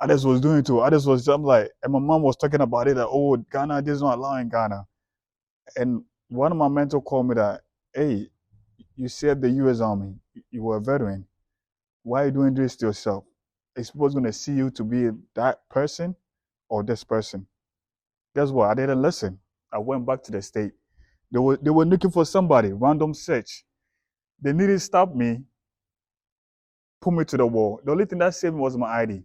Others was doing too. Others was, I'm like, and my mom was talking about it that, oh, Ghana, this is not allowing Ghana. And one of my mentors called me that, hey, you served the U.S. Army. You were a veteran. Why are you doing this to yourself? Is people going to see you to be that person or this person? Guess what? I didn't listen. I went back to the state. They were looking for somebody, random search. They needed to stop me, put me to the wall. The only thing that saved me was my ID.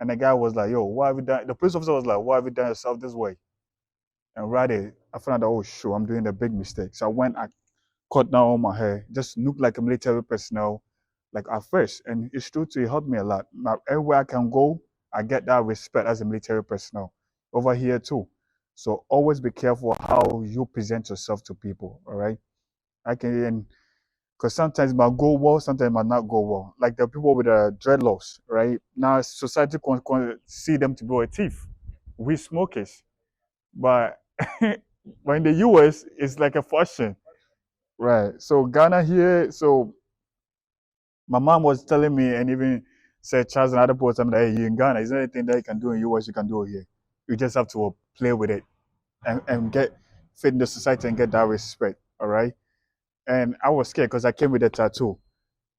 And the guy was like, yo, why have you done? The police officer was like, why have you done yourself this way? And right there, I found out, oh, sure, I'm doing a big mistake. So I cut down all my hair, just look like a military personnel, like at first. And it's true too, it helped me a lot. Now, everywhere I can go, I get that respect as a military personnel. Over here too. So always be careful how you present yourself to people, all right? Because sometimes it might go well, sometimes it might not go well. Like the people with the dreadlocks, right? Now society can see them to be a thief. We smokers. But but in the US, it's like a fashion. Right. So Ghana here, so my mom was telling me and even said Charles and other people something that, hey, you in Ghana, is there anything that you can do in US you can do here? You just have to play with it and get fit in the society and get that respect. All right. And I was scared because I came with a tattoo.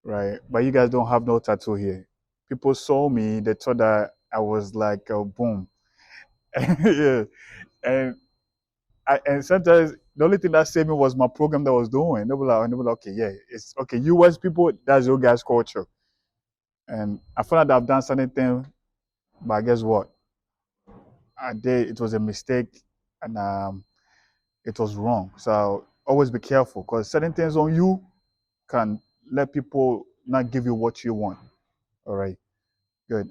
Right. But you guys don't have no tattoo here. People saw me, they thought that I was like a boom. Yeah. And and sometimes the only thing that saved me was my program that I was doing. They were like, okay, yeah, it's okay. US people, that's your guys' culture. And I found out that I've done certain things, but guess what? I did. It was a mistake, and it was wrong. So always be careful, because certain things on you can let people not give you what you want. All right, good.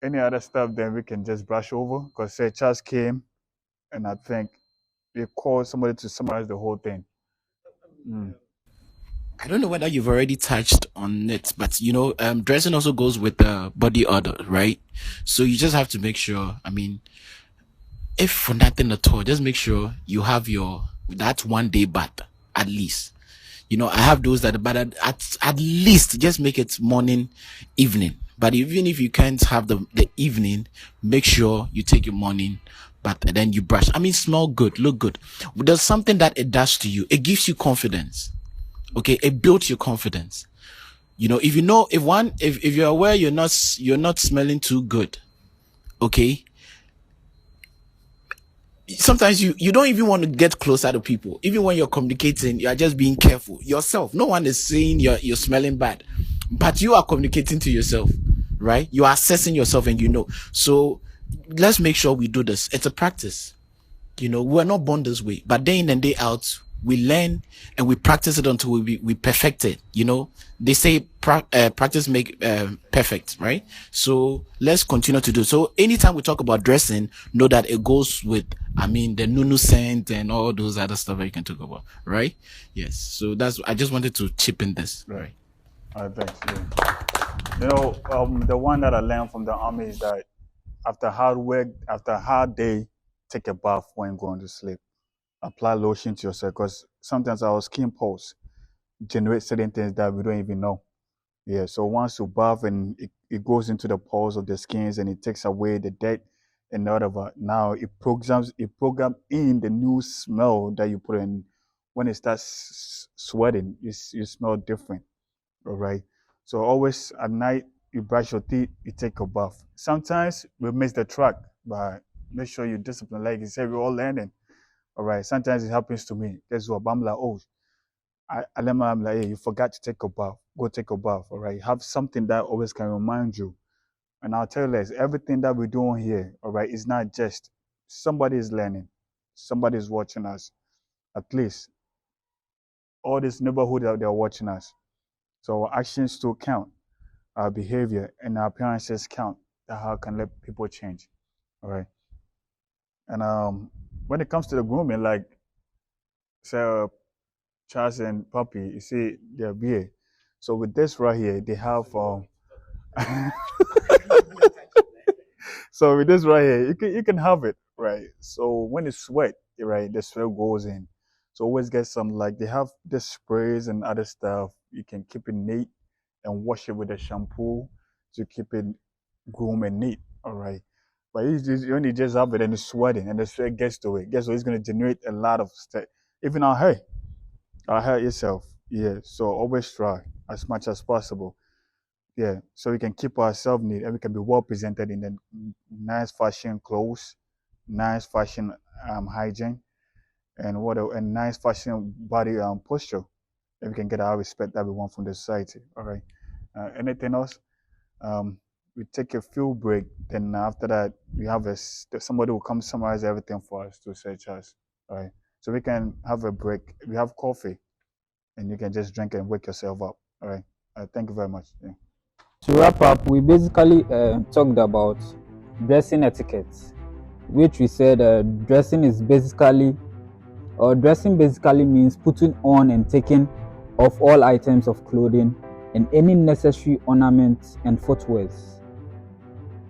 Any other stuff then we can just brush over, because say Charles came, and I think they called somebody to summarize the whole thing. Mm. I don't know whether you've already touched on it, but dressing also goes with the body odor, right? So you just have to make sure. I mean, if for nothing at all, just make sure you have that 1 day bath at least. I have those that, but at least just make it morning, evening. But even if you can't have the evening, make sure you take your morning bath and then you brush. I mean, smell good, look good. There's something that it does to you. It gives you confidence. Okay, it builds your confidence. If you're aware you're not smelling too good, okay, sometimes you don't even want to get closer to people. Even when you're communicating, you are just being careful yourself. No one is saying you're smelling bad, but you are communicating to yourself, right? You are assessing yourself, and so let's make sure we do this. It's a practice. We're not born this way, but day in and day out, we learn and we practice it until we perfect it. They say practice make perfect, right? So let's continue to do. So anytime we talk about dressing, know that it goes with, I mean, the nunu scent and all those other stuff that you can talk about, right? Yes. So I just wanted to chip in this, right? All right, thanks. Yeah. The one that I learned from the army is that after hard work, after a hard day, take a bath when going to sleep. Apply lotion to yourself, because sometimes our skin pores generate certain things that we don't even know. Yeah, so once you bath and it goes into the pores of the skins and it takes away the dirt and whatever. Now it program in the new smell that you put in. When it starts sweating, you smell different. All right. So always at night you brush your teeth, you take a bath. Sometimes we miss the track, but make sure you discipline. Like you said, we're all learning. All right. Sometimes it happens to me. Guess what? But I'm like, oh, I'm like, hey, you forgot to take a bath. Go take a bath. All right. Have something that always can remind you. And I'll tell you this, everything that we're doing here, all right, is not just somebody is learning, somebody is watching us. At least all this neighborhood out there watching us. So our actions still count, our behavior and our appearances count. That how can let people change. All right. And when it comes to the grooming, like so Charles and Puppy, you see their beard. So with this right here, they have so with this right here, you can have it, right? So when it's sweat, right, the sweat goes in. So always get some, like they have the sprays and other stuff. You can keep it neat and wash it with a shampoo to keep it groomed and neat. All right. But you only just have it and it's sweating and the sweat gets to it. Guess what? It's gonna generate a lot of stuff. Even our hair itself. Yeah. So always try as much as possible. Yeah, so we can keep ourselves neat and we can be well presented in the nice fashion clothes, nice fashion hygiene, and and nice fashion body posture. And we can get our respect that we want from the society. All right. Anything else? Um, we take a few break. Then after that, we have somebody will come summarize everything for us to say us. All right. So we can have a break. We have coffee, and you can just drink and wake yourself up. All right. Thank you very much. Yeah. To wrap up, we basically talked about dressing etiquette, which we said dressing basically means putting on and taking off all items of clothing and any necessary ornaments and footwears.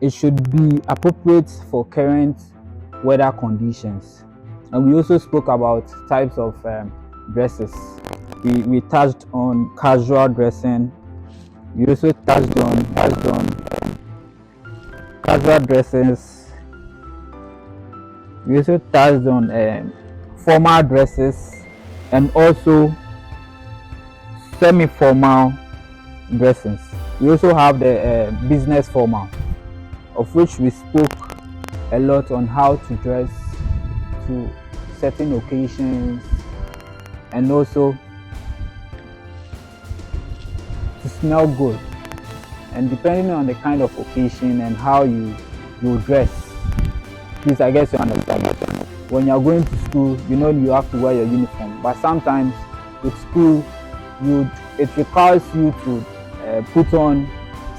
It should be appropriate for current weather conditions. And we also spoke about types of dresses. We touched on casual dressing. We also touched on casual dresses. We also touched on formal dresses and also semi-formal dressings. We also have the business formal, of which we spoke a lot on how to dress to certain occasions and also to smell good. And depending on the kind of occasion and how you dress, please, I guess you understand. When you're going to school, you know you have to wear your uniform, but sometimes with school, it requires you to put on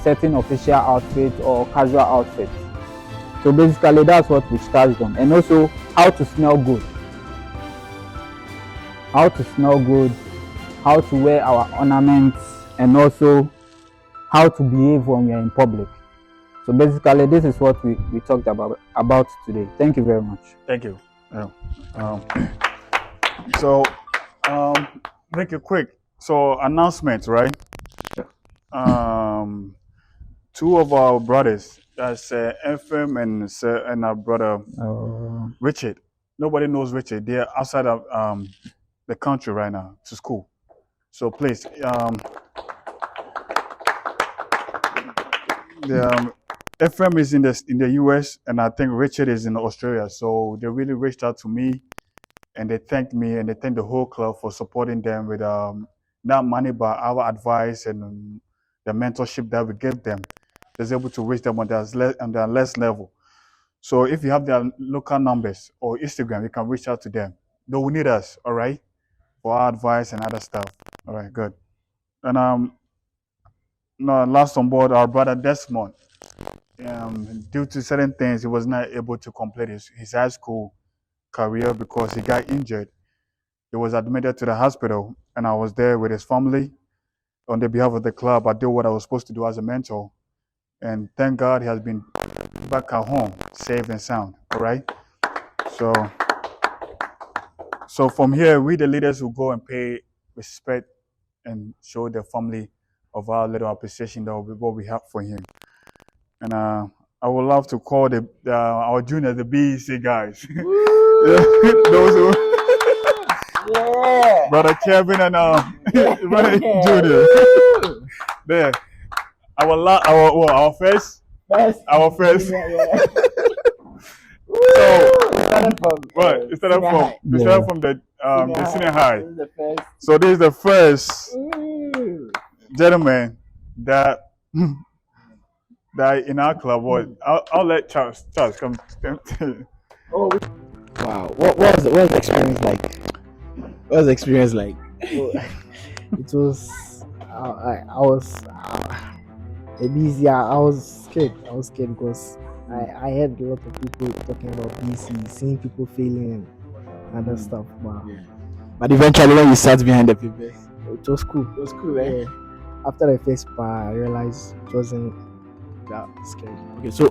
certain official outfits or casual outfits. So basically, that's what we touched on, and also how to smell good, how to wear our ornaments, and also how to behave when we are in public. So basically, this is what we talked about today. Thank you very much. Thank you. So, make it quick. So, announcement, right? Two of our brothers, that's FM and our brother Richard. Nobody knows Richard. They're outside of the country right now to school. So please, the FM is in the US, and I think Richard is in Australia. So they really reached out to me, and they thanked me, and they thanked the whole club for supporting them with not money, but our advice and the mentorship that we give them. Is able to reach them on their less level. So if you have their local numbers or Instagram, you can reach out to them. They will need us, all right, for our advice and other stuff. All right, good. And no, last on board, our brother Desmond. Due to certain things, he was not able to complete his high school career because he got injured. He was admitted to the hospital, and I was there with his family on the behalf of the club. I did what I was supposed to do as a mentor, and thank God he has been back at home, safe and sound. All right. So from here, we the leaders will go and pay respect and show the family of our little appreciation that what we have for him. And I would love to call our juniors, the BEC guys. Those who, yeah. Brother Kevin and Brother Junior. There. Our first. Our first. So it started from the senior high. So this is the first gentleman that in our club was. I'll let Charles come. Oh, wow! What was the experience like? What was the experience like? It was I was a bit easier. I was scared. I was scared because I heard a lot of people talking about BC, seeing people failing and other stuff. But eventually, when you sat behind the papers, it was cool. it was cool, eh? Yeah. After the first part, I realized it wasn't that scary. Okay, so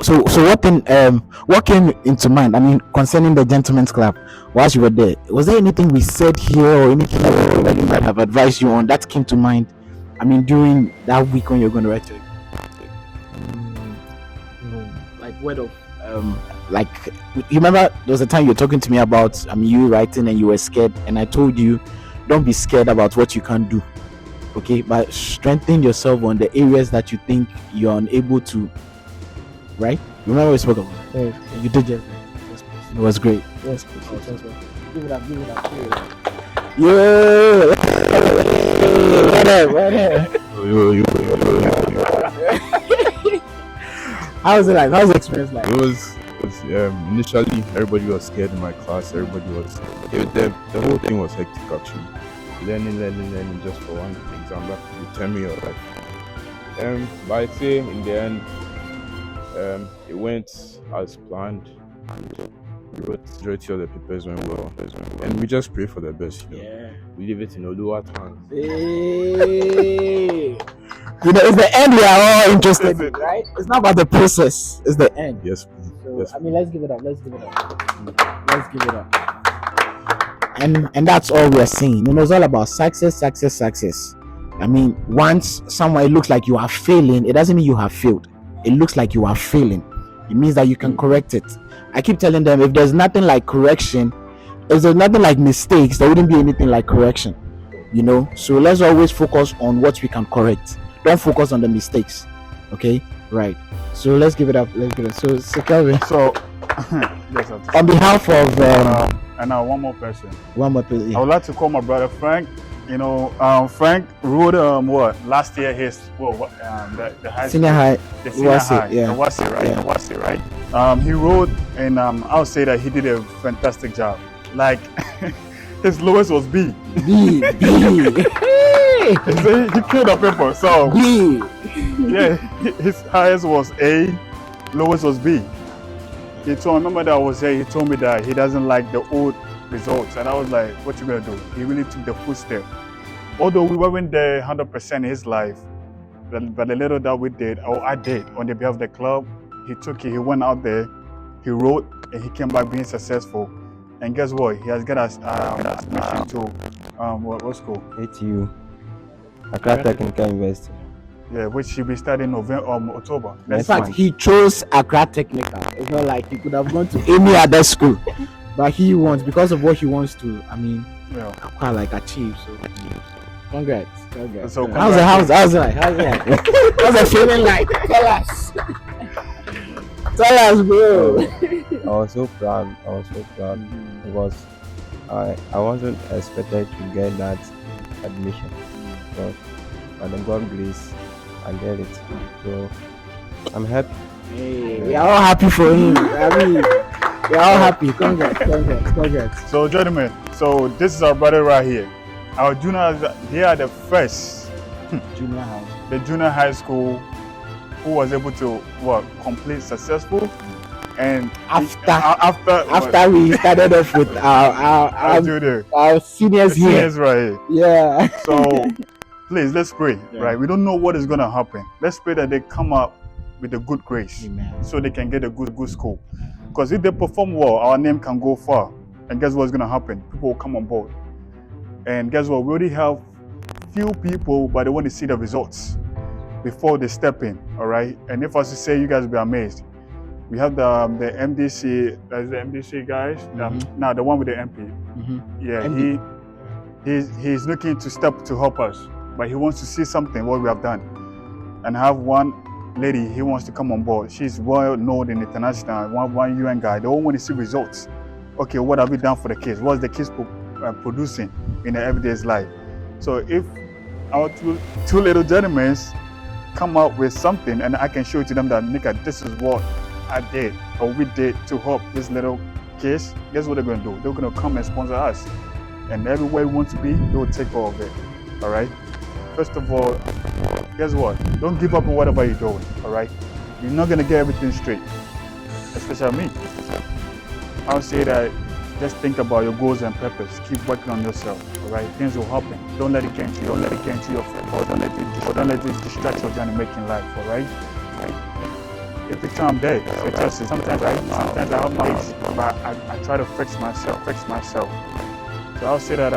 what came into mind? I mean, concerning the gentleman's club, whilst you were there, was there anything we said here or anything that you might have advised you on that came to mind? I mean, during that week when you're going to write it, No. like word of like you remember there was a time you were talking to me about you writing and you were scared, and I told you don't be scared about what you can't do, okay, but strengthen yourself on the areas that you think you're unable to, right? Remember we spoke about it? Yes, You did just that. yes, please. It was great. Yes, please. Yes, please. Give it up, give it up, give it up. Yeah. How was it like? How was the experience like? It was initially everybody was scared in my class. Everybody was the whole thing was hectic actually. Learning just for one exam that could determine your life. But I'd say in the end, it went as planned. The majority of the papers went well, and we just pray for the best. Yeah. We leave it in Oluwa's hands. Hey. It's the end we are all interested in, right? It's not about the process, it's the end. Yes, please. So, Yes, I mean, let's give it up. Let's give it up. Let's give it up. And that's all we're saying. It's all about success. I mean, once somewhere it looks like you are failing, it doesn't mean you have failed. It looks like you are failing. It means that you can correct it. I keep telling them, if there's nothing like correction, if there's nothing like mistakes, there wouldn't be anything like correction. So let's always focus on what we can correct. Don't focus on the mistakes. Okay, right? So let's give it up. So Kelvin, So, yes, on behalf of and now one more person. one more person, I would like to call my brother Frank. Frank wrote last year his the high senior school, high, the senior was it? high, Yeah. the was it, right? Yeah. The was it, right? He wrote, and I'll say that he did a fantastic job. Like his lowest was B. B. He said he killed the paper. So B. yeah, his highest was A, lowest was B. I remember that I was there. He told me that he doesn't like the old results, and I was like, "What you gonna do?" He really took the full step. Although we weren't there 100% in his life, but the little that we did, or I did on the behalf of the club, he took it. He went out there, he wrote, and he came back being successful. And guess what? He has got us admission to what school? ATU, Accra Technical University. Yeah, which he'll be starting October. In Next fact, month. he chose Accra Technical. It's not like he could have gone to any other school, but he wants, because of what he wants to. I mean, Yeah. quite like achieve. So, congrats. So How's it like? How's the feeling like? Tell us. Tell us, bro. I was so proud. Because I wasn't expected to get that admission. But by the God grace, I get it. So I'm happy. Hey, we are all happy for him. I mean, we are all happy. Congrats. So, gentlemen, so this is our brother right here. Our juniors, they are the first, Junior house. the junior high school who was able to complete successful, and After we started off with our seniors here. seniors right here. Yeah. So please, let's pray. Right, we don't know what is gonna happen. Let's pray that they come up with a good grace, Amen. so they can get a good school. Because if they perform well, our name can go far. And guess what's gonna happen? People will come on board. And guess what? We already have few people, but they want to see the results before they step in. All right. And if I was to say, you guys will be amazed. We have the MDC. That's the MDC guys. Now the one with the MP. Yeah, MD. he's looking to step to help us, but he wants to see something what we have done. And have one lady, he wants to come on board. She's well known in international. One UN guy. They all want to see results. Okay, what have we done for the kids? What's the kids producing in their everyday's life? So if our two little gentlemen come up with something, and I can show it to them that, Nika, this is what I did or we did to help this little kids, guess what they're going to do? They're going to come and sponsor us. And everywhere we want to be, they will take care of it. All right? first of all, guess what? Don't give up on whatever you're doing, all right? You're not gonna get everything straight, especially me. I would say that just think about your goals and purpose. Keep working on yourself, all right? Things will happen. Don't let it get into you. Don't let it get into your face. Or don't let it distract your journey making life, all right? If the time there, sometimes I have days, but I try to fix myself. So I'll say that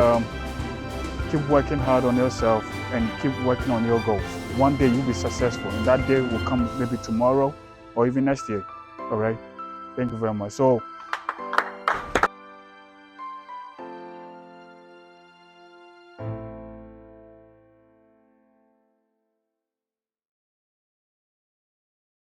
keep working hard on yourself and keep working on your goals. One day you'll be successful, and that day will come maybe tomorrow or even next year. All right. Thank you very much. So